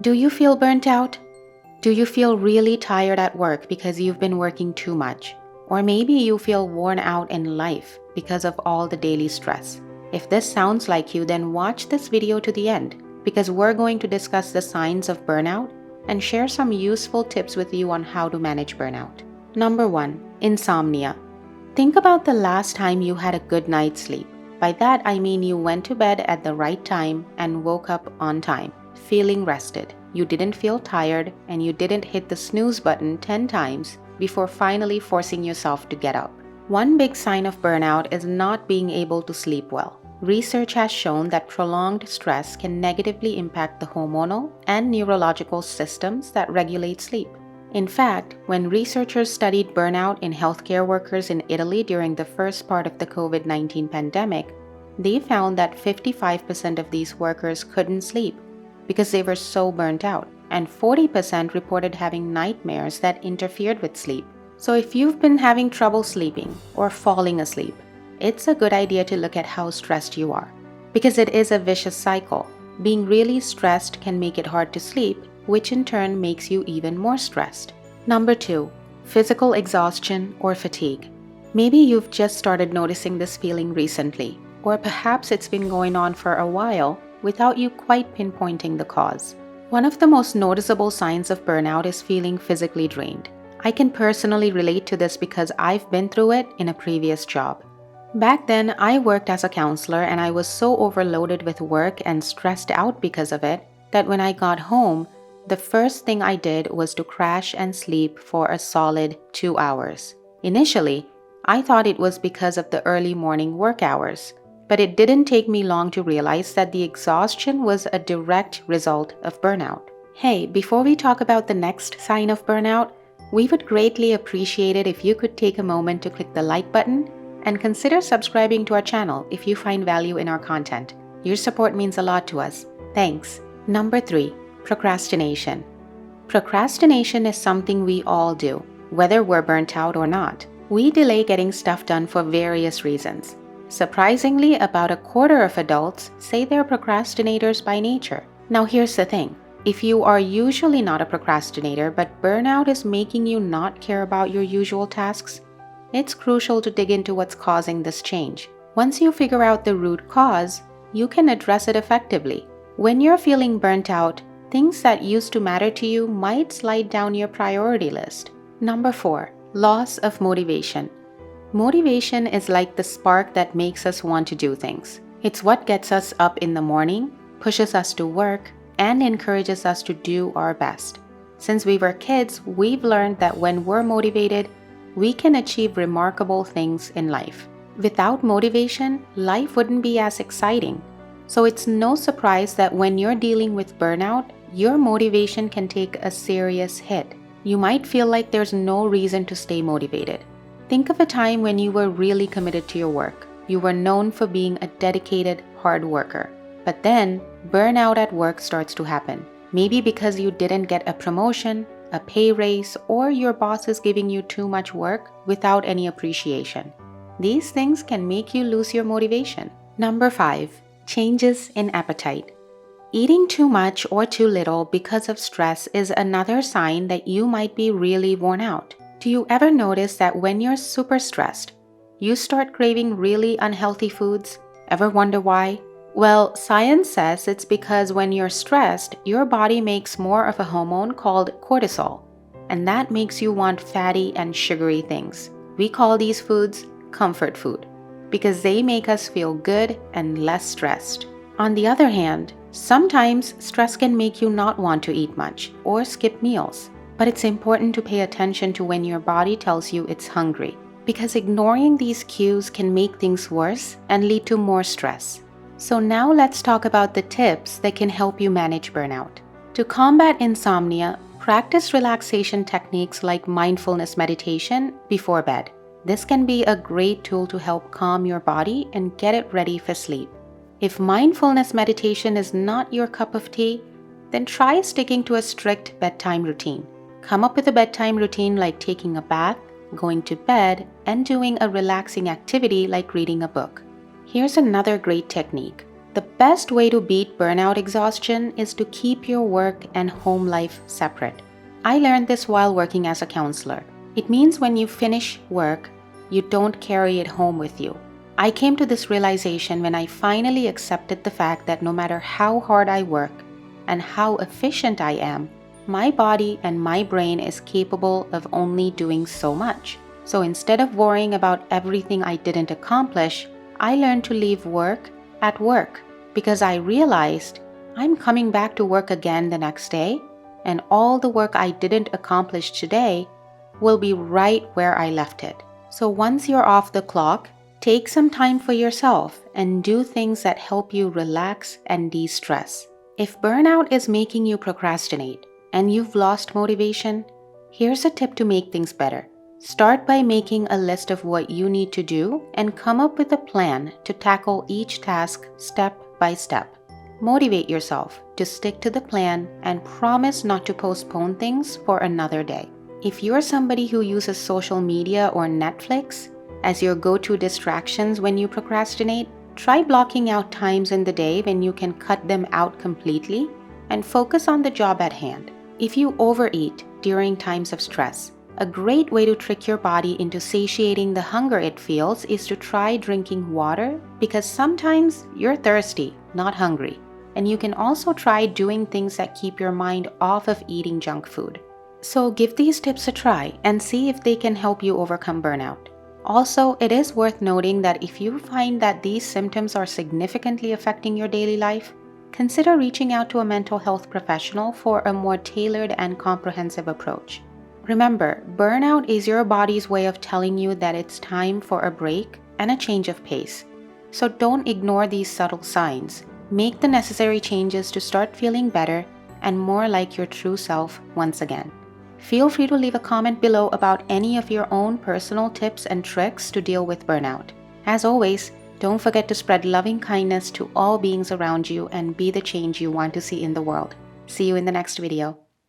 Do you feel burnt out? Do you feel really tired at work because you've been working too much? Or maybe you feel worn out in life because of all the daily stress. If this sounds like you, then watch this video to the end because we're going to discuss the signs of burnout and share some useful tips with you on how to manage burnout. Number 1. Insomnia. Think about the last time you had a good night's sleep. By that I mean you went to bed at the right time and woke up on time, feeling rested. You didn't feel tired and you didn't hit the snooze button 10 times before finally forcing yourself to get up. One big sign of burnout is not being able to sleep well. Research has shown that prolonged stress can negatively impact the hormonal and neurological systems that regulate sleep. In fact, when researchers studied burnout in healthcare workers in Italy during the first part of the COVID-19 pandemic, they found that 55% of these workers couldn't sleep because they were so burnt out, and 40% reported having nightmares that interfered with sleep. So if you've been having trouble sleeping or falling asleep, it's a good idea to look at how stressed you are, because it is a vicious cycle. Being really stressed can make it hard to sleep, which in turn makes you even more stressed. Number 2. Physical exhaustion or fatigue. Maybe you've just started noticing this feeling recently, or perhaps it's been going on for a while without you quite pinpointing the cause. One of the most noticeable signs of burnout is feeling physically drained. I can personally relate to this because I've been through it in a previous job. Back then, I worked as a counselor and I was so overloaded with work and stressed out because of it that when I got home, the first thing I did was to crash and sleep for a solid 2 hours. Initially, I thought it was because of the early morning work hours, but it didn't take me long to realize that the exhaustion was a direct result of burnout. Hey, before we talk about the next sign of burnout, we would greatly appreciate it if you could take a moment to click the like button and consider subscribing to our channel if you find value in our content. Your support means a lot to us. Thanks. Number 3. Procrastination. Procrastination is something we all do, whether we're burnt out or not. We delay getting stuff done for various reasons. Surprisingly, about a quarter of adults say they're procrastinators by nature. Now here's the thing. If you are usually not a procrastinator but burnout is making you not care about your usual tasks, it's crucial to dig into what's causing this change. Once you figure out the root cause, you can address it effectively. When you're feeling burnt out, things that used to matter to you might slide down your priority list. Number 4. Loss of motivation. Motivation is like the spark that makes us want to do things. It's what gets us up in the morning, pushes us to work, and encourages us to do our best. Since we were kids, we've learned that when we're motivated, we can achieve remarkable things in life. Without motivation, life wouldn't be as exciting. So it's no surprise that when you're dealing with burnout, your motivation can take a serious hit. You might feel like there's no reason to stay motivated. Think of a time when you were really committed to your work. You were known for being a dedicated, hard worker. But then, burnout at work starts to happen. Maybe because you didn't get a promotion, a pay raise, or your boss is giving you too much work without any appreciation. These things can make you lose your motivation. Number 5. Changes in appetite. Eating too much or too little because of stress is another sign that you might be really worn out. Do you ever notice that when you're super stressed, you start craving really unhealthy foods? Ever wonder why? Well, science says it's because when you're stressed, your body makes more of a hormone called cortisol, and that makes you want fatty and sugary things. We call these foods comfort food because they make us feel good and less stressed. On the other hand, sometimes stress can make you not want to eat much or skip meals, but it's important to pay attention to when your body tells you it's hungry, because ignoring these cues can make things worse and lead to more stress. So now let's talk about the tips that can help you manage burnout. To combat insomnia, practice relaxation techniques like mindfulness meditation before bed. This can be a great tool to help calm your body and get it ready for sleep. If mindfulness meditation is not your cup of tea, then try sticking to a strict bedtime routine. Come up with a bedtime routine like taking a bath, going to bed, and doing a relaxing activity like reading a book. Here's another great technique. The best way to beat burnout exhaustion is to keep your work and home life separate. I learned this while working as a counselor. It means when you finish work, you don't carry it home with you. I came to this realization when I finally accepted the fact that no matter how hard I work and how efficient I am, my body and my brain is capable of only doing so much. So instead of worrying about everything I didn't accomplish, I learned to leave work at work because I realized I'm coming back to work again the next day, and all the work I didn't accomplish today will be right where I left it. So once you're off the clock, take some time for yourself and do things that help you relax and de-stress. If burnout is making you procrastinate and you've lost motivation, here's a tip to make things better. Start by making a list of what you need to do and come up with a plan to tackle each task step by step. Motivate yourself to stick to the plan and promise not to postpone things for another day. If you're somebody who uses social media or Netflix as your go-to distractions when you procrastinate, try blocking out times in the day when you can cut them out completely and focus on the job at hand. If you overeat during times of stress, a great way to trick your body into satiating the hunger it feels is to try drinking water, because sometimes you're thirsty, not hungry. And you can also try doing things that keep your mind off of eating junk food. So give these tips a try and see if they can help you overcome burnout. Also, it is worth noting that if you find that these symptoms are significantly affecting your daily life, consider reaching out to a mental health professional for a more tailored and comprehensive approach. Remember, burnout is your body's way of telling you that it's time for a break and a change of pace. So don't ignore these subtle signs. Make the necessary changes to start feeling better and more like your true self once again. Feel free to leave a comment below about any of your own personal tips and tricks to deal with burnout. As always, don't forget to spread loving kindness to all beings around you and be the change you want to see in the world. See you in the next video.